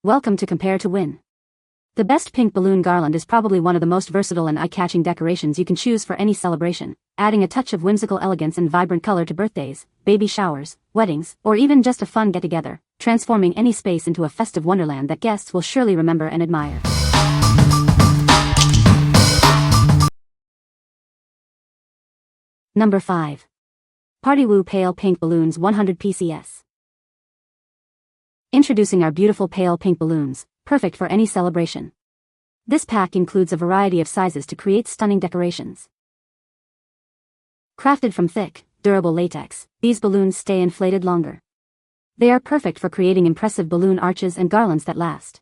Welcome to Compare to Win. The best pink balloon garland is probably one of the most versatile and eye-catching decorations you can choose for any celebration, adding a touch of whimsical elegance and vibrant color to birthdays, baby showers, weddings, or even just a fun get-together, transforming any space into a festive wonderland that guests will surely remember and admire. Number 5. PartyWoo Pale Pink Balloons 100 PCS. Introducing our beautiful pale pink balloons, perfect for any celebration. This pack includes a variety of sizes to create stunning decorations. Crafted from thick, durable latex, these balloons stay inflated longer. They are perfect for creating impressive balloon arches and garlands that last.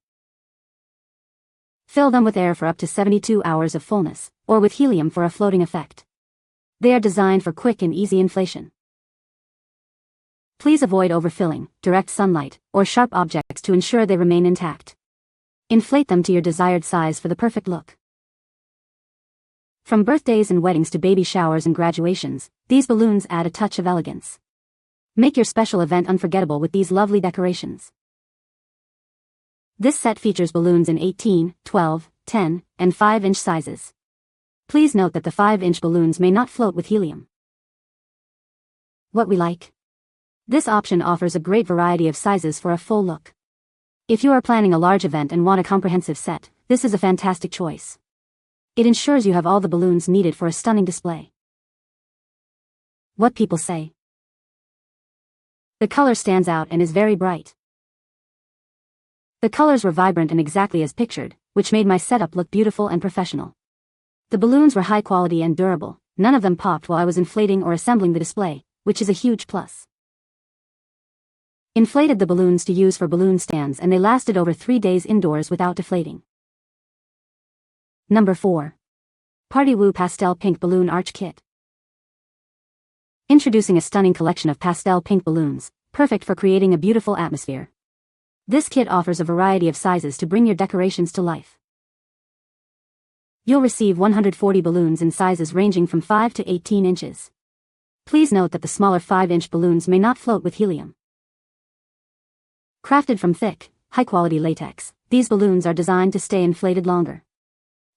Fill them with air for up to 72 hours of fullness, or with helium for a floating effect. They are designed for quick and easy inflation. Please avoid overfilling, direct sunlight, or sharp objects to ensure they remain intact. Inflate them to your desired size for the perfect look. From birthdays and weddings to baby showers and graduations, these balloons add a touch of elegance. Make your special event unforgettable with these lovely decorations. This set features balloons in 18, 12, 10, and 5-inch sizes. Please note that the 5-inch balloons may not float with helium. What we like? This option offers a great variety of sizes for a full look. If you are planning a large event and want a comprehensive set, this is a fantastic choice. It ensures you have all the balloons needed for a stunning display. What people say? The color stands out and is very bright. The colors were vibrant and exactly as pictured, which made my setup look beautiful and professional. The balloons were high quality and durable, none of them popped while I was inflating or assembling the display, which is a huge plus. Inflated the balloons to use for balloon stands and they lasted over 3 days indoors without deflating. Number 4. PartyWoo Pastel Pink Balloon Arch Kit. Introducing a stunning collection of pastel pink balloons, perfect for creating a beautiful atmosphere. This kit offers a variety of sizes to bring your decorations to life. You'll receive 140 balloons in sizes ranging from 5 to 18 inches. Please note that the smaller 5-inch balloons may not float with helium. Crafted from thick, high-quality latex, these balloons are designed to stay inflated longer.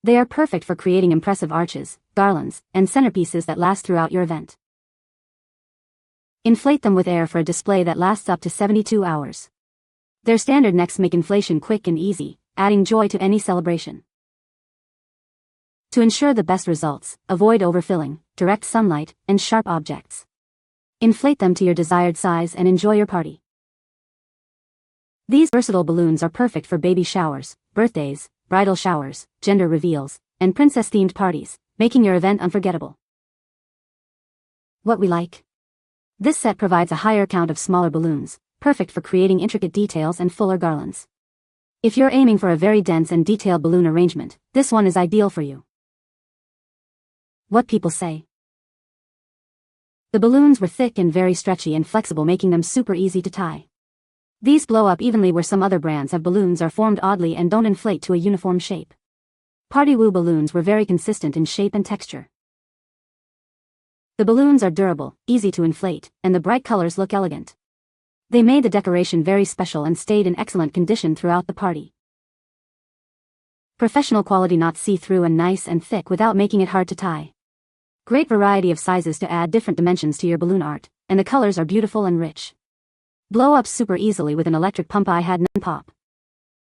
They are perfect for creating impressive arches, garlands, and centerpieces that last throughout your event. Inflate them with air for a display that lasts up to 72 hours. Their standard necks make inflation quick and easy, adding joy to any celebration. To ensure the best results, avoid overfilling, direct sunlight, and sharp objects. Inflate them to your desired size and enjoy your party. These versatile balloons are perfect for baby showers, birthdays, bridal showers, gender reveals, and princess-themed parties, making your event unforgettable. What we like? This set provides a higher count of smaller balloons, perfect for creating intricate details and fuller garlands. If you're aiming for a very dense and detailed balloon arrangement, this one is ideal for you. What people say? The balloons were thick and very stretchy and flexible, making them super easy to tie. These blow up evenly where some other brands of balloons are formed oddly and don't inflate to a uniform shape. PartyWoo balloons were very consistent in shape and texture. The balloons are durable, easy to inflate, and the bright colors look elegant. They made the decoration very special and stayed in excellent condition throughout the party. Professional quality, not see-through and nice and thick without making it hard to tie. Great variety of sizes to add different dimensions to your balloon art, and the colors are beautiful and rich. Blow up super easily with an electric pump. I had none pop.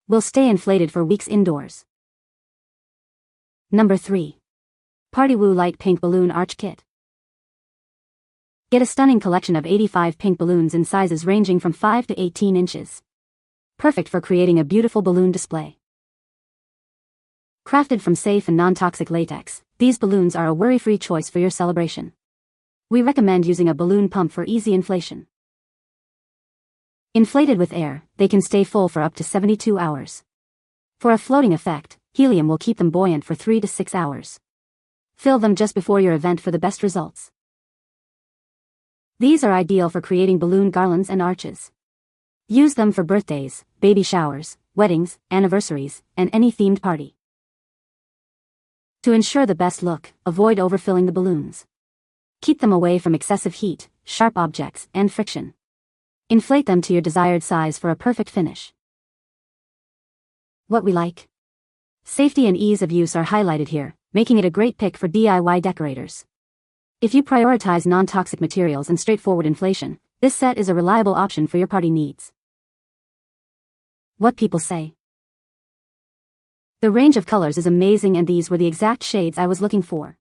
Will stay inflated for weeks indoors. Number 3. PartyWoo Light Pink Balloon Arch Kit. Get a stunning collection of 85 pink balloons in sizes ranging from 5 to 18 inches. Perfect for creating a beautiful balloon display. Crafted from safe and non-toxic latex, these balloons are a worry-free choice for your celebration. We recommend using a balloon pump for easy inflation. Inflated with air, they can stay full for up to 72 hours. For a floating effect, helium will keep them buoyant for 3 to 6 hours. Fill them just before your event for the best results. These are ideal for creating balloon garlands and arches. Use them for birthdays, baby showers, weddings, anniversaries, and any themed party. To ensure the best look, avoid overfilling the balloons. Keep them away from excessive heat, sharp objects, and friction. Inflate them to your desired size for a perfect finish. What we like. Safety and ease of use are highlighted here, making it a great pick for DIY decorators. If you prioritize non-toxic materials and straightforward inflation, this set is a reliable option for your party needs. What people say. The range of colors is amazing, and these were the exact shades I was looking for.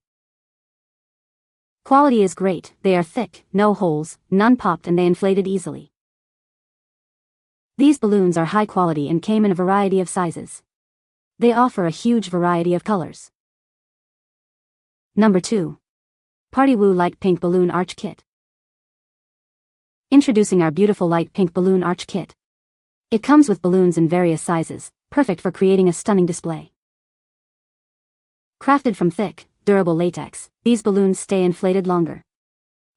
Quality is great, they are thick, no holes, none popped, and they inflated easily. These balloons are high quality and came in a variety of sizes. They offer a huge variety of colors. Number 2. PartyWoo Light Pink Balloon Arch Kit. Introducing our beautiful light pink balloon arch kit. It comes with balloons in various sizes, perfect for creating a stunning display. Crafted from thick, durable latex, these balloons stay inflated longer.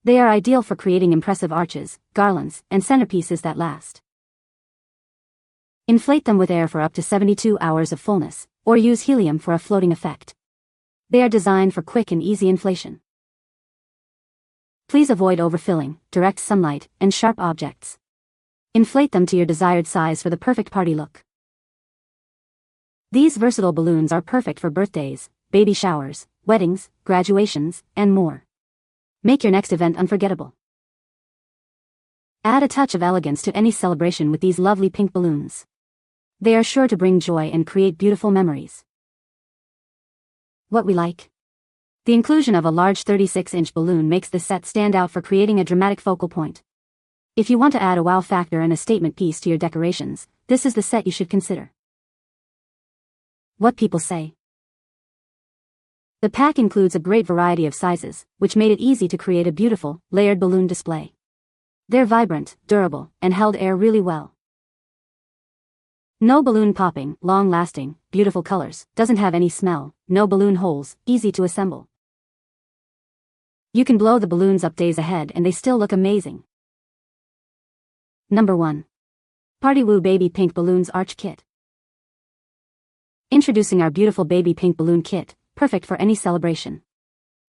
They are ideal for creating impressive arches, garlands, and centerpieces that last. Inflate them with air for up to 72 hours of fullness, or use helium for a floating effect. They are designed for quick and easy inflation. Please avoid overfilling, direct sunlight, and sharp objects. Inflate them to your desired size for the perfect party look. These versatile balloons are perfect for birthdays, baby showers, weddings, graduations, and more. Make your next event unforgettable. Add a touch of elegance to any celebration with these lovely pink balloons. They are sure to bring joy and create beautiful memories. What we like. The inclusion of a large 36-inch balloon makes this set stand out for creating a dramatic focal point. If you want to add a wow factor and a statement piece to your decorations, this is the set you should consider. What people say. The pack includes a great variety of sizes, which made it easy to create a beautiful, layered balloon display. They're vibrant, durable, and held air really well. No balloon popping, long-lasting, beautiful colors, doesn't have any smell, no balloon holes, easy to assemble. You can blow the balloons up days ahead and they still look amazing. Number 1. PartyWoo Baby Pink Balloons Arch Kit. Introducing our beautiful baby pink balloon kit, perfect for any celebration.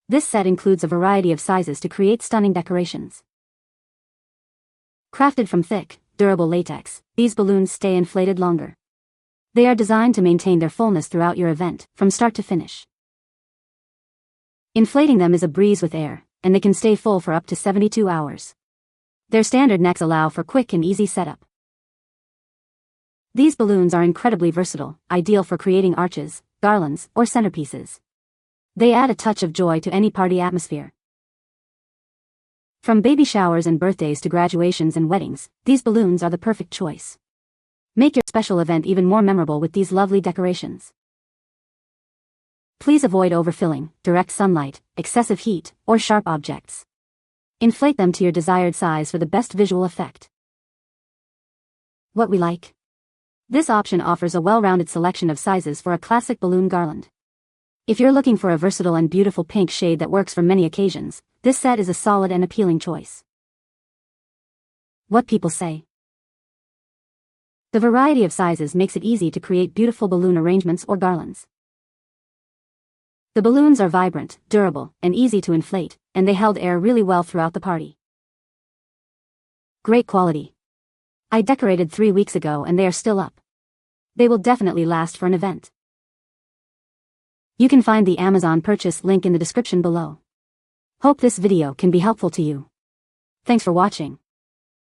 This set includes a variety of sizes to create stunning decorations. Crafted from thick, durable latex, these balloons stay inflated longer. They are designed to maintain their fullness throughout your event, from start to finish. Inflating them is a breeze with air, and they can stay full for up to 72 hours. Their standard necks allow for quick and easy setup. These balloons are incredibly versatile, ideal for creating arches, garlands, or centerpieces. They add a touch of joy to any party atmosphere. From baby showers and birthdays to graduations and weddings, these balloons are the perfect choice. Make your special event even more memorable with these lovely decorations. Please avoid overfilling, direct sunlight, excessive heat, or sharp objects. Inflate them to your desired size for the best visual effect. What we like. This option offers a well-rounded selection of sizes for a classic balloon garland. If you're looking for a versatile and beautiful pink shade that works for many occasions, this set is a solid and appealing choice. What people say. The variety of sizes makes it easy to create beautiful balloon arrangements or garlands. The balloons are vibrant, durable, and easy to inflate, and they held air really well throughout the party. Great quality. I decorated 3 weeks ago and they are still up. They will definitely last for an event. You can find the Amazon purchase link in the description below. Hope this video can be helpful to you. Thanks for watching.